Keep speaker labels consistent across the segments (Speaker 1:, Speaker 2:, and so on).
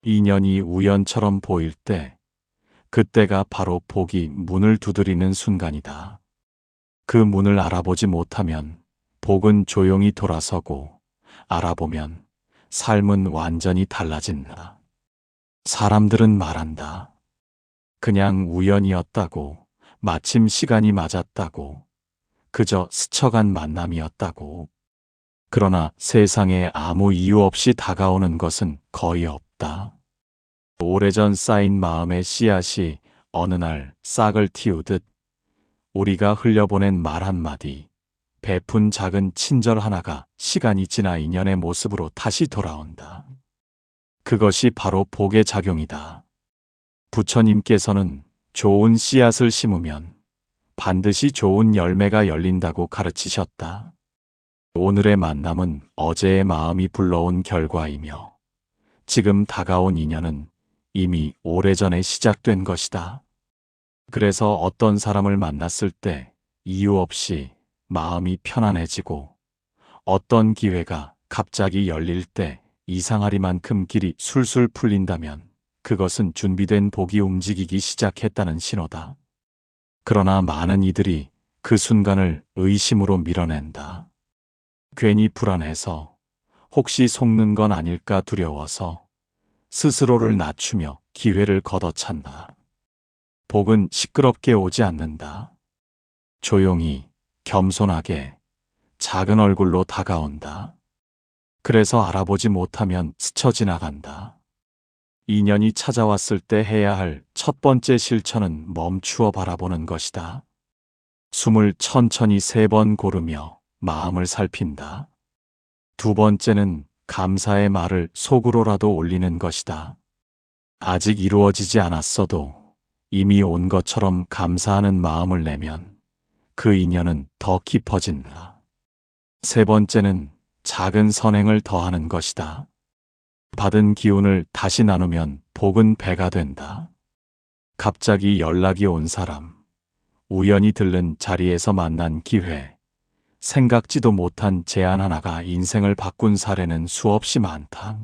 Speaker 1: 인연이 우연처럼 보일 때, 그때가 바로 복이 문을 두드리는 순간이다. 그 문을 알아보지 못하면 복은 조용히 돌아서고, 알아보면 삶은 완전히 달라진다. 사람들은 말한다. 그냥 우연이었다고, 마침 시간이 맞았다고, 그저 스쳐간 만남이었다고. 그러나 세상에 아무 이유 없이 다가오는 것은 거의 없다. 오래전 쌓인 마음의 씨앗이 어느 날 싹을 틔우듯 우리가 흘려보낸 말 한마디, 베푼 작은 친절 하나가 시간이 지나 인연의 모습으로 다시 돌아온다. 그것이 바로 복의 작용이다. 부처님께서는 좋은 씨앗을 심으면 반드시 좋은 열매가 열린다고 가르치셨다. 오늘의 만남은 어제의 마음이 불러온 결과이며 지금 다가온 인연은 이미 오래전에 시작된 것이다. 그래서 어떤 사람을 만났을 때 이유 없이 마음이 편안해지고 어떤 기회가 갑자기 열릴 때 이상하리만큼 길이 술술 풀린다면 그것은 준비된 복이 움직이기 시작했다는 신호다. 그러나 많은 이들이 그 순간을 의심으로 밀어낸다. 괜히 불안해서, 혹시 속는 건 아닐까 두려워서 스스로를 낮추며 기회를 걷어찬다. 복은 시끄럽게 오지 않는다. 조용히, 겸손하게, 작은 얼굴로 다가온다. 그래서 알아보지 못하면 스쳐 지나간다. 인연이 찾아왔을 때 해야 할 첫 번째 실천은 멈추어 바라보는 것이다. 숨을 천천히 3번 고르며 마음을 살핀다. 두 번째는 감사의 말을 속으로라도 올리는 것이다. 아직 이루어지지 않았어도 이미 온 것처럼 감사하는 마음을 내면 그 인연은 더 깊어진다. 세 번째는 작은 선행을 더하는 것이다. 받은 기운을 다시 나누면 복은 배가 된다. 갑자기 연락이 온 사람, 우연히 들른 자리에서 만난 기회, 생각지도 못한 제안 하나가 인생을 바꾼 사례는 수없이 많다.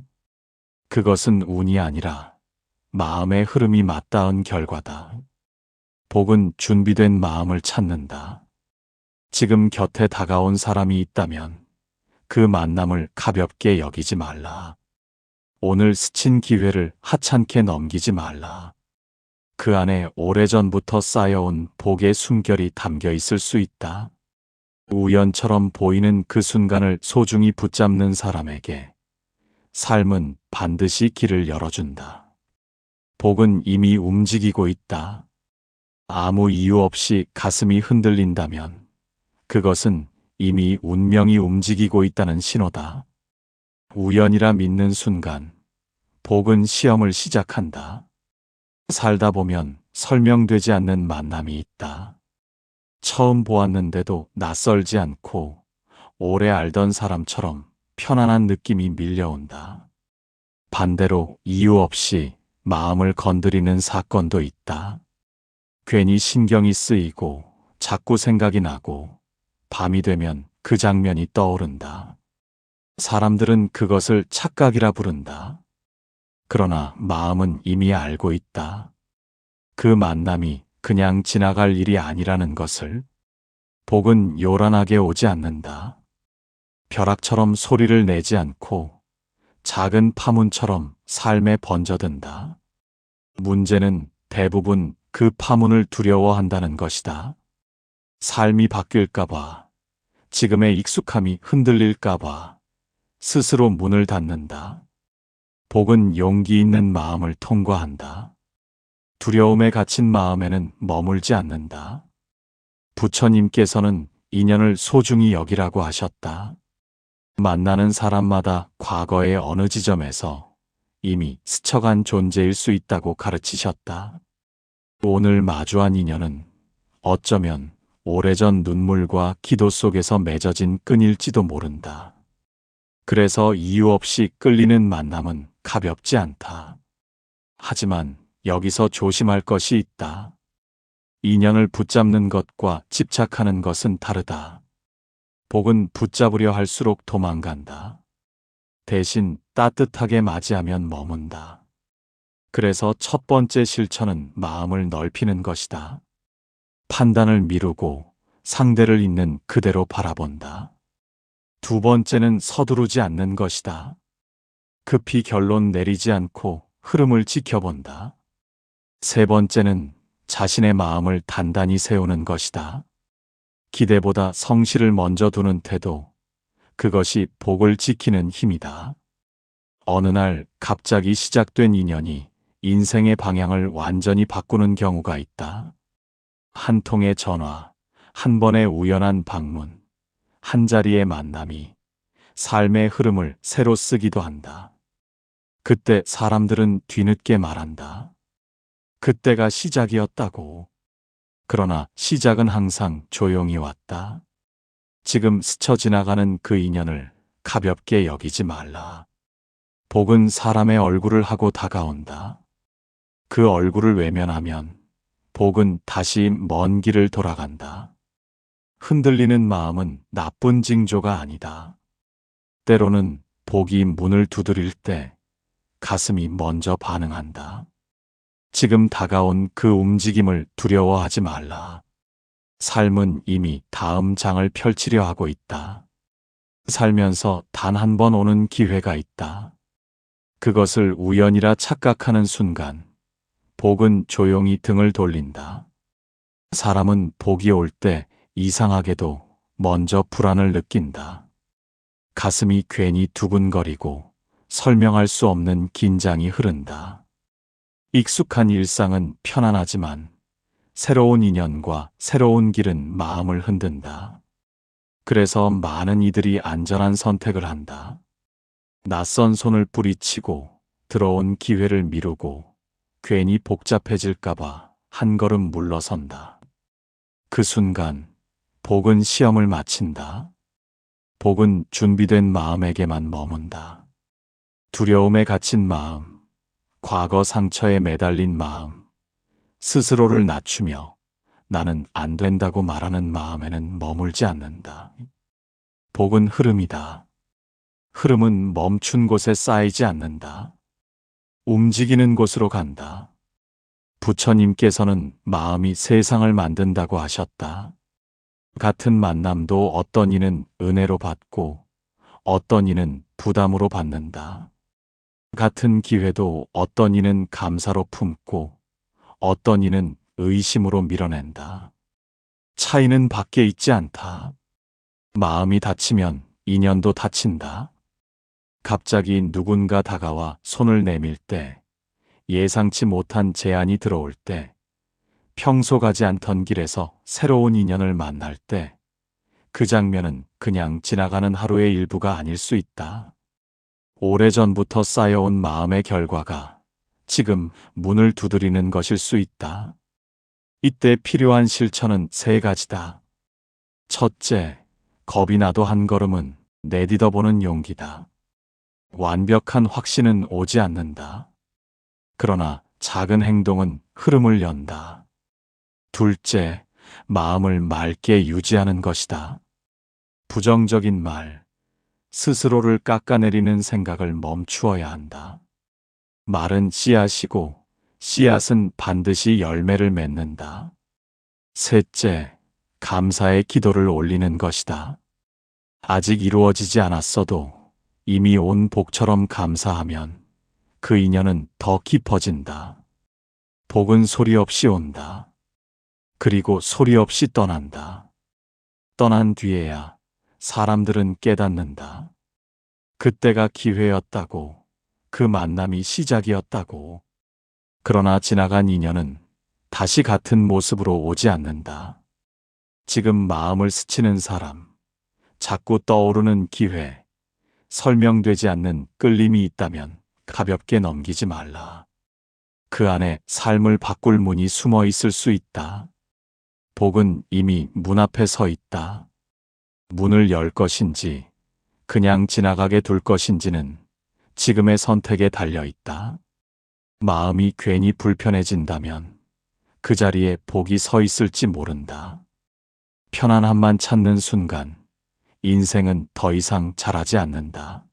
Speaker 1: 그것은 운이 아니라 마음의 흐름이 맞닿은 결과다. 복은 준비된 마음을 찾는다. 지금 곁에 다가온 사람이 있다면 그 만남을 가볍게 여기지 말라. 오늘 스친 기회를 하찮게 넘기지 말라. 그 안에 오래전부터 쌓여온 복의 숨결이 담겨 있을 수 있다. 우연처럼 보이는 그 순간을 소중히 붙잡는 사람에게 삶은 반드시 길을 열어준다. 복은 이미 움직이고 있다. 아무 이유 없이 가슴이 흔들린다면 그것은 이미 운명이 움직이고 있다는 신호다. 우연이라 믿는 순간 복은 시험을 시작한다. 살다 보면 설명되지 않는 만남이 있다. 처음 보았는데도 낯설지 않고 오래 알던 사람처럼 편안한 느낌이 밀려온다. 반대로 이유 없이 마음을 건드리는 사건도 있다. 괜히 신경이 쓰이고 자꾸 생각이 나고 밤이 되면 그 장면이 떠오른다. 사람들은 그것을 착각이라 부른다. 그러나 마음은 이미 알고 있다. 그 만남이 그냥 지나갈 일이 아니라는 것을. 복은 요란하게 오지 않는다. 벼락처럼 소리를 내지 않고 작은 파문처럼 삶에 번져든다. 문제는 대부분 그 파문을 두려워한다는 것이다. 삶이 바뀔까봐, 지금의 익숙함이 흔들릴까봐 스스로 문을 닫는다. 복은 용기 있는 마음을 통과한다. 두려움에 갇힌 마음에는 머물지 않는다. 부처님께서는 인연을 소중히 여기라고 하셨다. 만나는 사람마다 과거의 어느 지점에서 이미 스쳐간 존재일 수 있다고 가르치셨다. 오늘 마주한 인연은 어쩌면 오래전 눈물과 기도 속에서 맺어진 끈일지도 모른다. 그래서 이유 없이 끌리는 만남은 가볍지 않다. 하지만 여기서 조심할 것이 있다. 인연을 붙잡는 것과 집착하는 것은 다르다. 복은 붙잡으려 할수록 도망간다. 대신 따뜻하게 맞이하면 머문다. 그래서 첫 번째 실천은 마음을 넓히는 것이다. 판단을 미루고 상대를 있는 그대로 바라본다. 두 번째는 서두르지 않는 것이다. 급히 결론 내리지 않고 흐름을 지켜본다. 세 번째는 자신의 마음을 단단히 세우는 것이다. 기대보다 성실을 먼저 두는 태도, 그것이 복을 지키는 힘이다. 어느 날 갑자기 시작된 인연이 인생의 방향을 완전히 바꾸는 경우가 있다. 한 통의 전화, 한 번의 우연한 방문, 한 자리의 만남이 삶의 흐름을 새로 쓰기도 한다. 그때 사람들은 뒤늦게 말한다. 그때가 시작이었다고. 그러나 시작은 항상 조용히 왔다. 지금 스쳐 지나가는 그 인연을 가볍게 여기지 말라. 복은 사람의 얼굴을 하고 다가온다. 그 얼굴을 외면하면 복은 다시 먼 길을 돌아간다. 흔들리는 마음은 나쁜 징조가 아니다. 때로는 복이 문을 두드릴 때 가슴이 먼저 반응한다. 지금 다가온 그 움직임을 두려워하지 말라. 삶은 이미 다음 장을 펼치려 하고 있다. 살면서 단 한 번 오는 기회가 있다. 그것을 우연이라 착각하는 순간 복은 조용히 등을 돌린다. 사람은 복이 올 때 이상하게도 먼저 불안을 느낀다. 가슴이 괜히 두근거리고 설명할 수 없는 긴장이 흐른다. 익숙한 일상은 편안하지만 새로운 인연과 새로운 길은 마음을 흔든다. 그래서 많은 이들이 안전한 선택을 한다. 낯선 손을 뿌리치고 들어온 기회를 미루고 괜히 복잡해질까봐 한 걸음 물러선다. 그 순간 복은 시험을 마친다. 복은 준비된 마음에게만 머문다. 두려움에 갇힌 마음, 과거 상처에 매달린 마음, 스스로를 낮추며 나는 안 된다고 말하는 마음에는 머물지 않는다. 복은 흐름이다. 흐름은 멈춘 곳에 쌓이지 않는다. 움직이는 곳으로 간다. 부처님께서는 마음이 세상을 만든다고 하셨다. 같은 만남도 어떤 이는 은혜로 받고 어떤 이는 부담으로 받는다. 같은 기회도 어떤 이는 감사로 품고 어떤 이는 의심으로 밀어낸다. 차이는 밖에 있지 않다. 마음이 다치면 인연도 다친다. 갑자기 누군가 다가와 손을 내밀 때, 예상치 못한 제안이 들어올 때, 평소 가지 않던 길에서 새로운 인연을 만날 때, 그 장면은 그냥 지나가는 하루의 일부가 아닐 수 있다. 오래전부터 쌓여온 마음의 결과가 지금 문을 두드리는 것일 수 있다. 이때 필요한 실천은 세 가지다. 첫째, 겁이 나도 한 걸음은 내딛어보는 용기다. 완벽한 확신은 오지 않는다. 그러나 작은 행동은 흐름을 연다. 둘째, 마음을 맑게 유지하는 것이다. 부정적인 말, 스스로를 깎아내리는 생각을 멈추어야 한다. 말은 씨앗이고 씨앗은 반드시 열매를 맺는다. 셋째, 감사의 기도를 올리는 것이다. 아직 이루어지지 않았어도 이미 온 복처럼 감사하면 그 인연은 더 깊어진다. 복은 소리 없이 온다. 그리고 소리 없이 떠난다. 떠난 뒤에야 사람들은 깨닫는다. 그때가 기회였다고, 그 만남이 시작이었다고. 그러나 지나간 인연은 다시 같은 모습으로 오지 않는다. 지금 마음을 스치는 사람, 자꾸 떠오르는 기회, 설명되지 않는 끌림이 있다면 가볍게 넘기지 말라. 그 안에 삶을 바꿀 문이 숨어 있을 수 있다. 복은 이미 문 앞에 서 있다. 문을 열 것인지 그냥 지나가게 둘 것인지는 지금의 선택에 달려 있다. 마음이 괜히 불편해진다면 그 자리에 복이 서 있을지 모른다. 편안함만 찾는 순간 인생은 더 이상 자라지 않는다.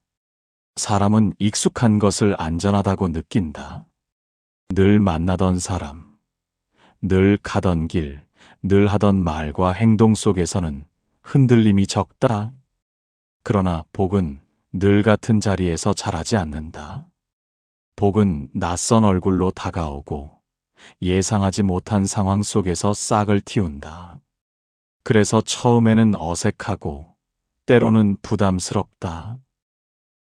Speaker 1: 사람은 익숙한 것을 안전하다고 느낀다. 늘 만나던 사람, 늘 가던 길, 늘 하던 말과 행동 속에서는 흔들림이 적다. 그러나 복은 늘 같은 자리에서 자라지 않는다. 복은 낯선 얼굴로 다가오고 예상하지 못한 상황 속에서 싹을 틔운다. 그래서 처음에는 어색하고 때로는 부담스럽다.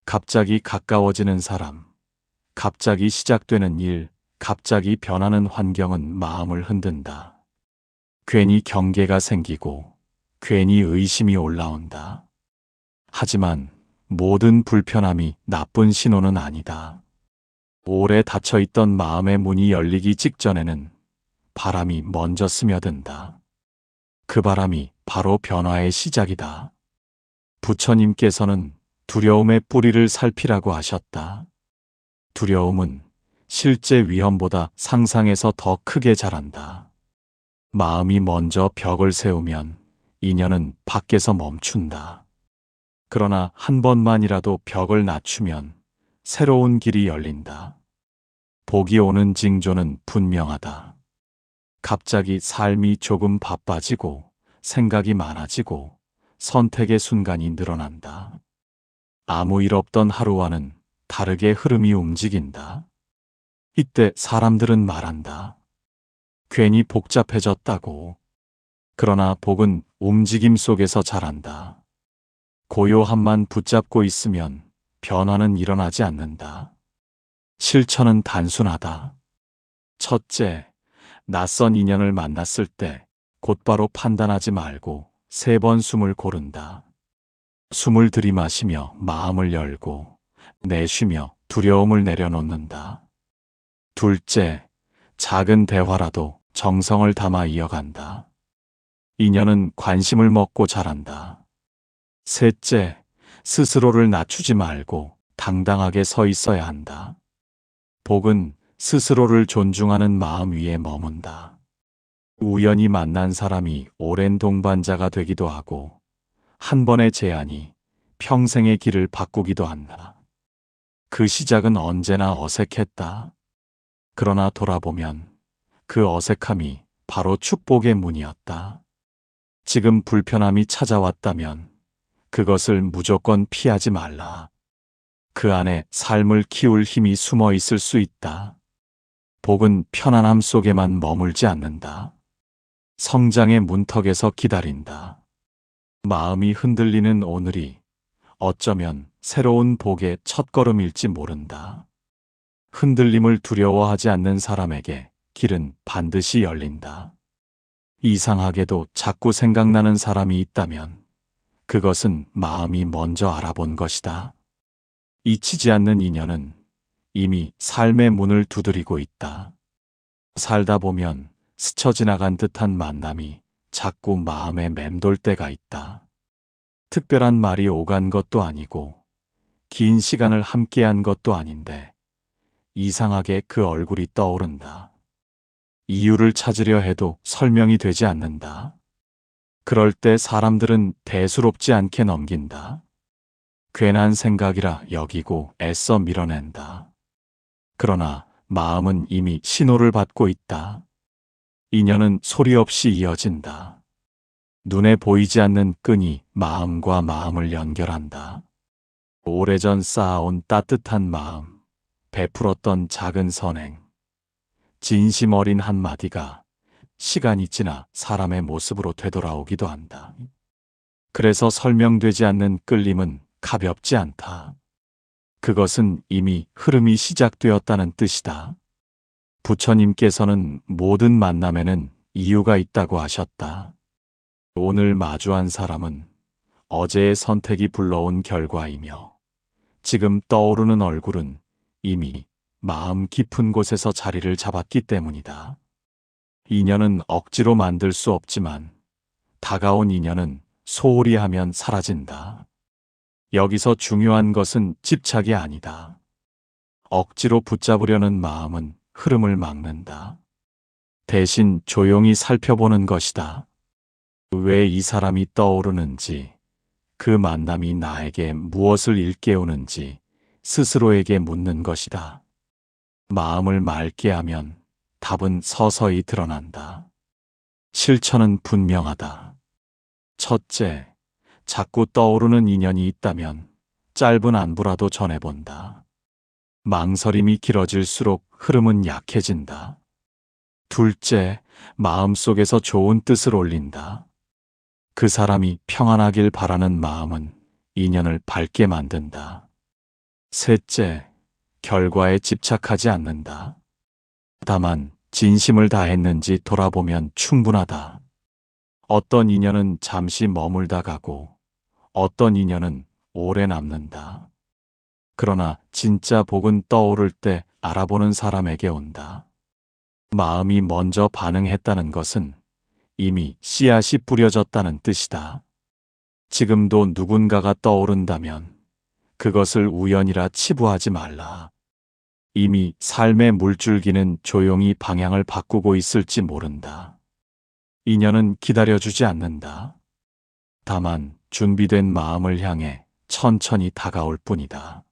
Speaker 1: 갑자기 가까워지는 사람, 갑자기 시작되는 일, 갑자기 변하는 환경은 마음을 흔든다. 괜히 경계가 생기고 괜히 의심이 올라온다. 하지만 모든 불편함이 나쁜 신호는 아니다. 오래 닫혀있던 마음의 문이 열리기 직전에는 바람이 먼저 스며든다. 그 바람이 바로 변화의 시작이다. 부처님께서는 두려움의 뿌리를 살피라고 하셨다. 두려움은 실제 위험보다 상상에서 더 크게 자란다. 마음이 먼저 벽을 세우면 인연은 밖에서 멈춘다. 그러나 한 번만이라도 벽을 낮추면 새로운 길이 열린다. 복이 오는 징조는 분명하다. 갑자기 삶이 조금 바빠지고 생각이 많아지고 선택의 순간이 늘어난다. 아무 일 없던 하루와는 다르게 흐름이 움직인다. 이때 사람들은 말한다. 괜히 복잡해졌다고. 그러나 복은 움직임 속에서 자란다. 고요함만 붙잡고 있으면 변화는 일어나지 않는다. 실천은 단순하다. 첫째, 낯선 인연을 만났을 때 곧바로 판단하지 말고 3번 숨을 고른다. 숨을 들이마시며 마음을 열고 내쉬며 두려움을 내려놓는다. 둘째, 작은 대화라도 정성을 담아 이어간다. 인연은 관심을 먹고 자란다. 셋째, 스스로를 낮추지 말고 당당하게 서 있어야 한다. 복은 스스로를 존중하는 마음 위에 머문다. 우연히 만난 사람이 오랜 동반자가 되기도 하고 한 번의 제안이 평생의 길을 바꾸기도 한다. 그 시작은 언제나 어색했다. 그러나 돌아보면 그 어색함이 바로 축복의 문이었다. 지금 불편함이 찾아왔다면 그것을 무조건 피하지 말라. 그 안에 삶을 키울 힘이 숨어 있을 수 있다. 복은 편안함 속에만 머물지 않는다. 성장의 문턱에서 기다린다. 마음이 흔들리는 오늘이 어쩌면 새로운 복의 첫걸음일지 모른다. 흔들림을 두려워하지 않는 사람에게 길은 반드시 열린다. 이상하게도 자꾸 생각나는 사람이 있다면 그것은 마음이 먼저 알아본 것이다. 잊히지 않는 인연은 이미 삶의 문을 두드리고 있다. 살다 보면 스쳐 지나간 듯한 만남이 자꾸 마음에 맴돌 때가 있다. 특별한 말이 오간 것도 아니고 긴 시간을 함께한 것도 아닌데 이상하게 그 얼굴이 떠오른다. 이유를 찾으려 해도 설명이 되지 않는다. 그럴 때 사람들은 대수롭지 않게 넘긴다. 괜한 생각이라 여기고 애써 밀어낸다. 그러나 마음은 이미 신호를 받고 있다. 인연은 소리 없이 이어진다. 눈에 보이지 않는 끈이 마음과 마음을 연결한다. 오래전 쌓아온 따뜻한 마음, 베풀었던 작은 선행, 진심 어린 한마디가 시간이 지나 사람의 모습으로 되돌아오기도 한다. 그래서 설명되지 않는 끌림은 가볍지 않다. 그것은 이미 흐름이 시작되었다는 뜻이다. 부처님께서는 모든 만남에는 이유가 있다고 하셨다. 오늘 마주한 사람은 어제의 선택이 불러온 결과이며 지금 떠오르는 얼굴은 이미 마음 깊은 곳에서 자리를 잡았기 때문이다. 인연은 억지로 만들 수 없지만 다가온 인연은 소홀히 하면 사라진다. 여기서 중요한 것은 집착이 아니다. 억지로 붙잡으려는 마음은 흐름을 막는다. 대신 조용히 살펴보는 것이다. 왜 이 사람이 떠오르는지, 그 만남이 나에게 무엇을 일깨우는지 스스로에게 묻는 것이다. 마음을 맑게 하면 답은 서서히 드러난다. 실천은 분명하다. 첫째, 자꾸 떠오르는 인연이 있다면 짧은 안부라도 전해본다. 망설임이 길어질수록 흐름은 약해진다. 둘째, 마음속에서 좋은 뜻을 올린다. 그 사람이 평안하길 바라는 마음은 인연을 밝게 만든다. 셋째, 결과에 집착하지 않는다. 다만 진심을 다했는지 돌아보면 충분하다. 어떤 인연은 잠시 머물다 가고 어떤 인연은 오래 남는다. 그러나 진짜 복은 떠오를 때 알아보는 사람에게 온다. 마음이 먼저 반응했다는 것은 이미 씨앗이 뿌려졌다는 뜻이다. 지금도 누군가가 떠오른다면 그것을 우연이라 치부하지 말라. 이미 삶의 물줄기는 조용히 방향을 바꾸고 있을지 모른다. 인연은 기다려주지 않는다. 다만 준비된 마음을 향해 천천히 다가올 뿐이다.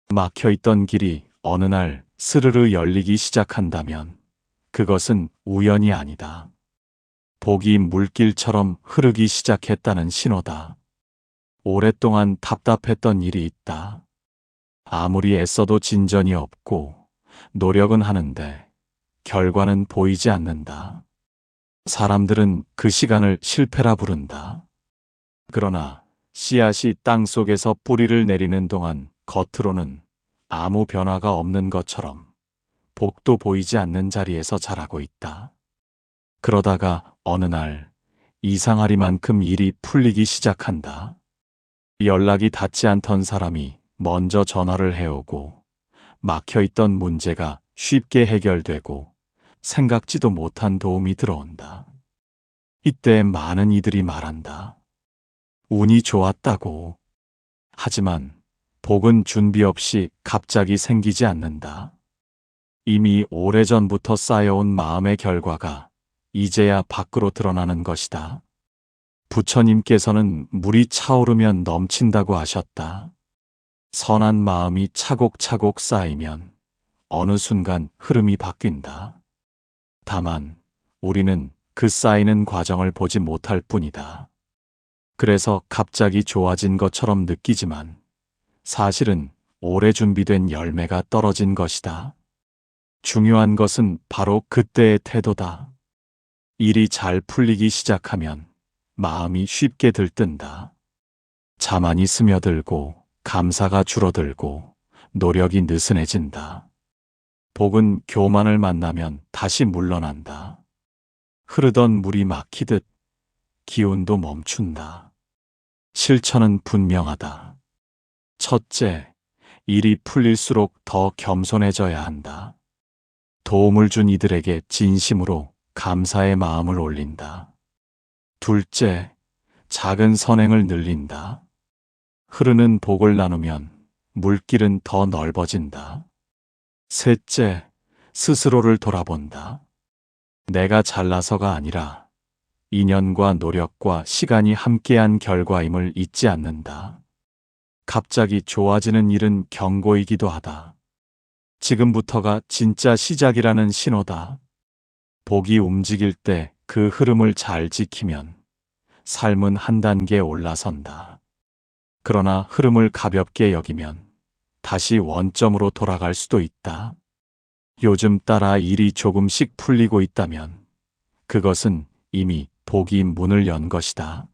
Speaker 1: 막혀있던 길이 어느 날 스르르 열리기 시작한다면 그것은 우연이 아니다. 복이 물길처럼 흐르기 시작했다는 신호다. 오랫동안 답답했던 일이 있다. 아무리 애써도 진전이 없고 노력은 하는데 결과는 보이지 않는다. 사람들은 그 시간을 실패라 부른다. 그러나 씨앗이 땅 속에서 뿌리를 내리는 동안 겉으로는 아무 변화가 없는 것처럼 복도 보이지 않는 자리에서 자라고 있다. 그러다가 어느 날 이상하리만큼 일이 풀리기 시작한다. 연락이 닿지 않던 사람이 먼저 전화를 해오고 막혀있던 문제가 쉽게 해결되고 생각지도 못한 도움이 들어온다. 이때 많은 이들이 말한다. 운이 좋았다고. 하지만 복은 준비 없이 갑자기 생기지 않는다. 이미 오래전부터 쌓여온 마음의 결과가 이제야 밖으로 드러나는 것이다. 부처님께서는 물이 차오르면 넘친다고 하셨다. 선한 마음이 차곡차곡 쌓이면 어느 순간 흐름이 바뀐다. 다만 우리는 그 쌓이는 과정을 보지 못할 뿐이다. 그래서 갑자기 좋아진 것처럼 느끼지만 사실은 오래 준비된 열매가 떨어진 것이다. 중요한 것은 바로 그때의 태도다. 일이 잘 풀리기 시작하면 마음이 쉽게 들뜬다. 자만이 스며들고 감사가 줄어들고 노력이 느슨해진다. 복은 교만을 만나면 다시 물러난다. 흐르던 물이 막히듯 기운도 멈춘다. 실천은 분명하다. 첫째, 일이 풀릴수록 더 겸손해져야 한다. 도움을 준 이들에게 진심으로 감사의 마음을 올린다. 둘째, 작은 선행을 늘린다. 흐르는 복을 나누면 물길은 더 넓어진다. 셋째, 스스로를 돌아본다. 내가 잘나서가 아니라 인연과 노력과 시간이 함께한 결과임을 잊지 않는다. 갑자기 좋아지는 일은 경고이기도 하다. 지금부터가 진짜 시작이라는 신호다. 복이 움직일 때 그 흐름을 잘 지키면 삶은 한 단계 올라선다. 그러나 흐름을 가볍게 여기면 다시 원점으로 돌아갈 수도 있다. 요즘 따라 일이 조금씩 풀리고 있다면 그것은 이미 복이 문을 연 것이다.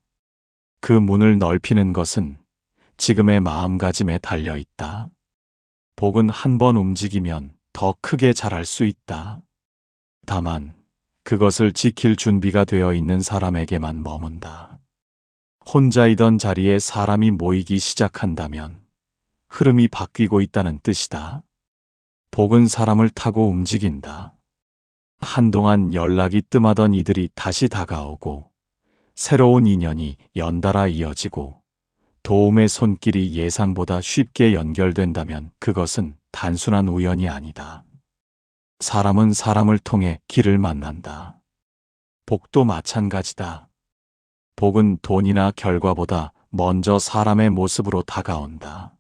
Speaker 1: 그 문을 넓히는 것은 지금의 마음가짐에 달려 있다. 복은 한 번 움직이면 더 크게 자랄 수 있다. 다만 그것을 지킬 준비가 되어 있는 사람에게만 머문다. 혼자이던 자리에 사람이 모이기 시작한다면 흐름이 바뀌고 있다는 뜻이다. 복은 사람을 타고 움직인다. 한동안 연락이 뜸하던 이들이 다시 다가오고 새로운 인연이 연달아 이어지고 도움의 손길이 예상보다 쉽게 연결된다면 그것은 단순한 우연이 아니다. 사람은 사람을 통해 길을 만난다. 복도 마찬가지다. 복은 돈이나 결과보다 먼저 사람의 모습으로 다가온다.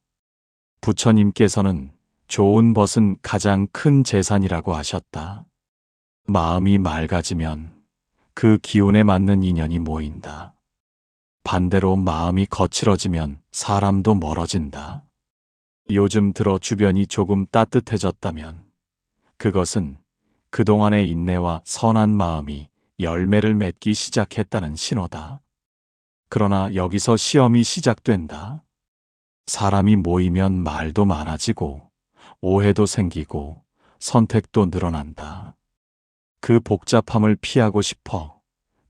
Speaker 1: 부처님께서는 좋은 벗은 가장 큰 재산이라고 하셨다. 마음이 맑아지면 그 기운에 맞는 인연이 모인다. 반대로 마음이 거칠어지면 사람도 멀어진다. 요즘 들어 주변이 조금 따뜻해졌다면 그것은 그동안의 인내와 선한 마음이 열매를 맺기 시작했다는 신호다. 그러나 여기서 시험이 시작된다. 사람이 모이면 말도 많아지고 오해도 생기고 선택도 늘어난다. 그 복잡함을 피하고 싶어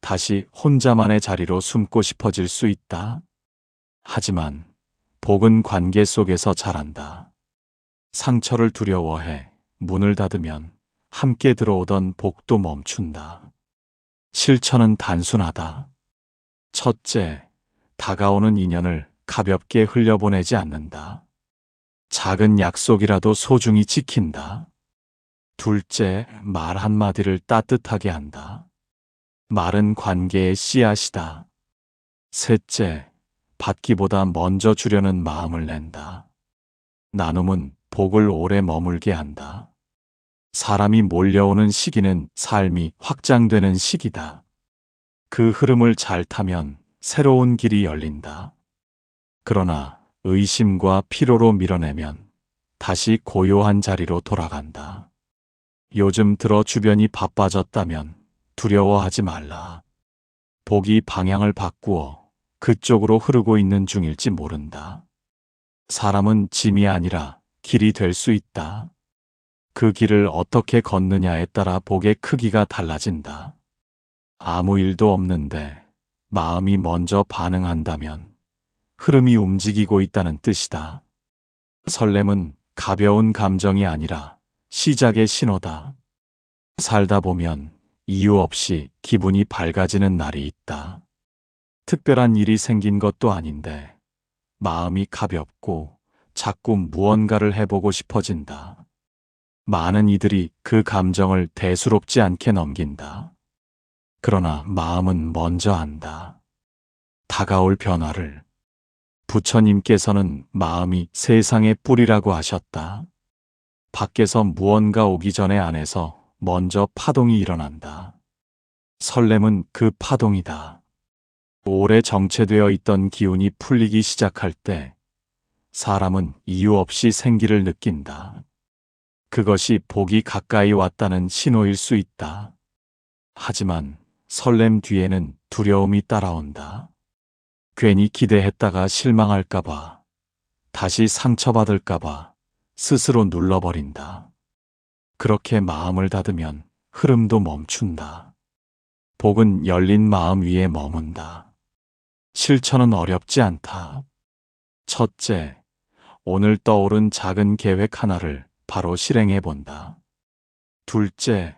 Speaker 1: 다시 혼자만의 자리로 숨고 싶어질 수 있다. 하지만 복은 관계 속에서 자란다. 상처를 두려워해 문을 닫으면 함께 들어오던 복도 멈춘다. 실천은 단순하다. 첫째, 다가오는 인연을 가볍게 흘려보내지 않는다. 작은 약속이라도 소중히 지킨다. 둘째, 말 한마디를 따뜻하게 한다. 말은 관계의 씨앗이다. 셋째, 받기보다 먼저 주려는 마음을 낸다. 나눔은 복을 오래 머물게 한다. 사람이 몰려오는 시기는 삶이 확장되는 시기다. 그 흐름을 잘 타면 새로운 길이 열린다. 그러나 의심과 피로로 밀어내면 다시 고요한 자리로 돌아간다. 요즘 들어 주변이 바빠졌다면 두려워하지 말라. 복이 방향을 바꾸어 그쪽으로 흐르고 있는 중일지 모른다. 사람은 짐이 아니라 길이 될 수 있다. 그 길을 어떻게 걷느냐에 따라 복의 크기가 달라진다. 아무 일도 없는데 마음이 먼저 반응한다면 흐름이 움직이고 있다는 뜻이다. 설렘은 가벼운 감정이 아니라 시작의 신호다. 살다 보면 이유 없이 기분이 밝아지는 날이 있다. 특별한 일이 생긴 것도 아닌데 마음이 가볍고 자꾸 무언가를 해보고 싶어진다. 많은 이들이 그 감정을 대수롭지 않게 넘긴다. 그러나 마음은 먼저 안다. 다가올 변화를. 부처님께서는 마음이 세상의 뿌리라고 하셨다. 밖에서 무언가 오기 전에 안에서 먼저 파동이 일어난다. 설렘은 그 파동이다. 오래 정체되어 있던 기운이 풀리기 시작할 때 사람은 이유 없이 생기를 느낀다. 그것이 복이 가까이 왔다는 신호일 수 있다. 하지만 설렘 뒤에는 두려움이 따라온다. 괜히 기대했다가 실망할까봐, 다시 상처받을까봐 스스로 눌러버린다. 그렇게 마음을 닫으면 흐름도 멈춘다. 복은 열린 마음 위에 머문다. 실천은 어렵지 않다. 첫째, 오늘 떠오른 작은 계획 하나를 바로 실행해 본다. 둘째,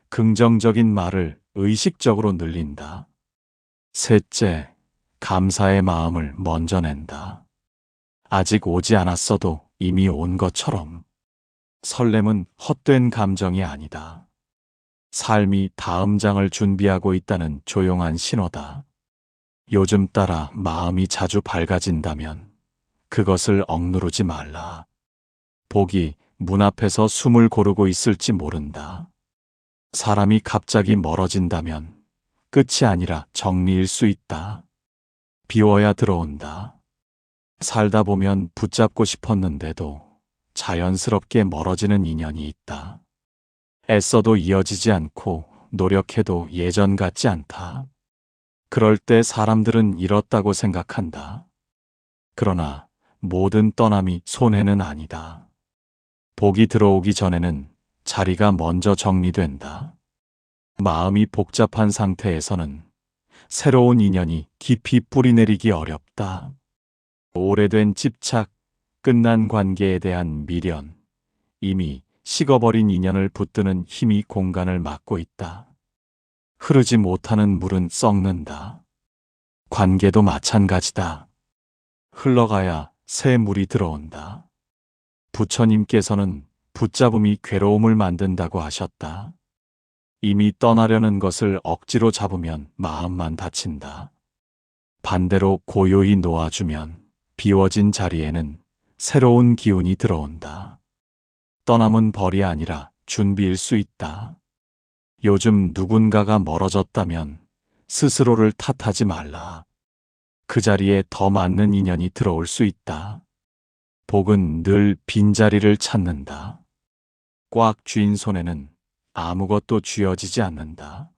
Speaker 1: 긍정적인 말을 의식적으로 늘린다. 셋째, 감사의 마음을 먼저 낸다. 아직 오지 않았어도 이미 온 것처럼. 설렘은 헛된 감정이 아니다. 삶이 다음 장을 준비하고 있다는 조용한 신호다. 요즘 따라 마음이 자주 밝아진다면 그것을 억누르지 말라. 복이 문 앞에서 숨을 고르고 있을지 모른다. 사람이 갑자기 멀어진다면 끝이 아니라 정리일 수 있다. 비워야 들어온다. 살다 보면 붙잡고 싶었는데도 자연스럽게 멀어지는 인연이 있다. 애써도 이어지지 않고 노력해도 예전 같지 않다. 그럴 때 사람들은 잃었다고 생각한다. 그러나 모든 떠남이 손해는 아니다. 복이 들어오기 전에는 자리가 먼저 정리된다. 마음이 복잡한 상태에서는 새로운 인연이 깊이 뿌리내리기 어렵다. 오래된 집착, 끝난 관계에 대한 미련, 이미 식어버린 인연을 붙드는 힘이 공간을 막고 있다. 흐르지 못하는 물은 썩는다. 관계도 마찬가지다. 흘러가야 새 물이 들어온다. 부처님께서는 붙잡음이 괴로움을 만든다고 하셨다. 이미 떠나려는 것을 억지로 잡으면 마음만 다친다. 반대로 고요히 놓아주면 비워진 자리에는 새로운 기운이 들어온다. 떠남은 벌이 아니라 준비일 수 있다. 요즘 누군가가 멀어졌다면 스스로를 탓하지 말라. 그 자리에 더 맞는 인연이 들어올 수 있다. 복은 늘 빈자리를 찾는다. 꽉 쥔 손에는 아무것도 쥐어지지 않는다.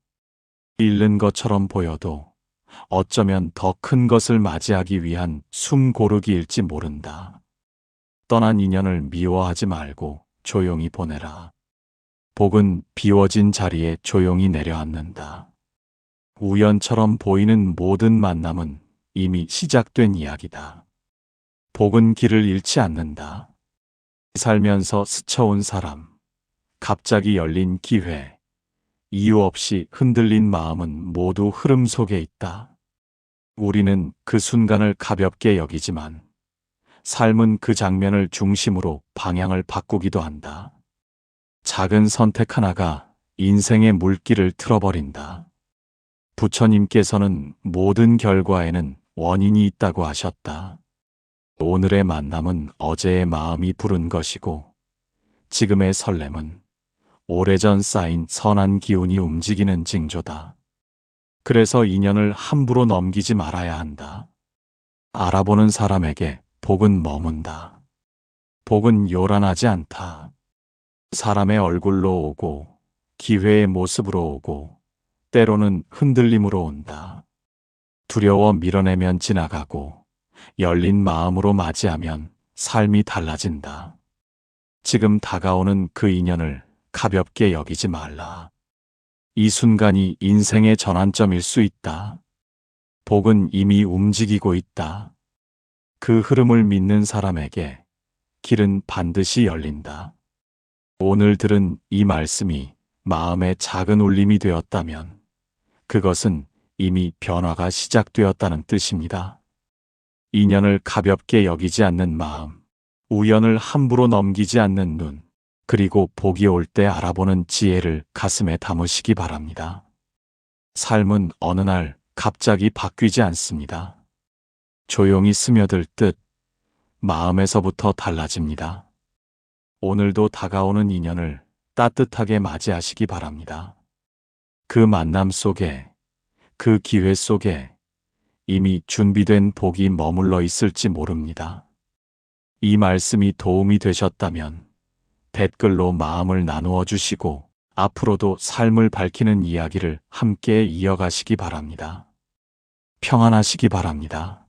Speaker 1: 잃는 것처럼 보여도 어쩌면 더 큰 것을 맞이하기 위한 숨 고르기일지 모른다. 떠난 인연을 미워하지 말고 조용히 보내라. 복은 비워진 자리에 조용히 내려앉는다. 우연처럼 보이는 모든 만남은 이미 시작된 이야기다. 복은 길을 잃지 않는다. 살면서 스쳐온 사람, 갑자기 열린 기회, 이유 없이 흔들린 마음은 모두 흐름 속에 있다. 우리는 그 순간을 가볍게 여기지만 삶은 그 장면을 중심으로 방향을 바꾸기도 한다. 작은 선택 하나가 인생의 물길을 틀어버린다. 부처님께서는 모든 결과에는 원인이 있다고 하셨다. 오늘의 만남은 어제의 마음이 부른 것이고 지금의 설렘은 오래전 쌓인 선한 기운이 움직이는 징조다. 그래서 인연을 함부로 넘기지 말아야 한다. 알아보는 사람에게 복은 머문다. 복은 요란하지 않다. 사람의 얼굴로 오고 기회의 모습으로 오고 때로는 흔들림으로 온다. 두려워 밀어내면 지나가고 열린 마음으로 맞이하면 삶이 달라진다. 지금 다가오는 그 인연을 가볍게 여기지 말라. 이 순간이 인생의 전환점일 수 있다. 복은 이미 움직이고 있다. 그 흐름을 믿는 사람에게 길은 반드시 열린다. 오늘 들은 이 말씀이 마음의 작은 울림이 되었다면 그것은 이미 변화가 시작되었다는 뜻입니다. 인연을 가볍게 여기지 않는 마음, 우연을 함부로 넘기지 않는 눈, 그리고 복이 올 때 알아보는 지혜를 가슴에 담으시기 바랍니다. 삶은 어느 날 갑자기 바뀌지 않습니다. 조용히 스며들 듯 마음에서부터 달라집니다. 오늘도 다가오는 인연을 따뜻하게 맞이하시기 바랍니다. 그 만남 속에, 그 기회 속에 이미 준비된 복이 머물러 있을지 모릅니다. 이 말씀이 도움이 되셨다면 댓글로 마음을 나누어 주시고 앞으로도 삶을 밝히는 이야기를 함께 이어가시기 바랍니다. 평안하시기 바랍니다.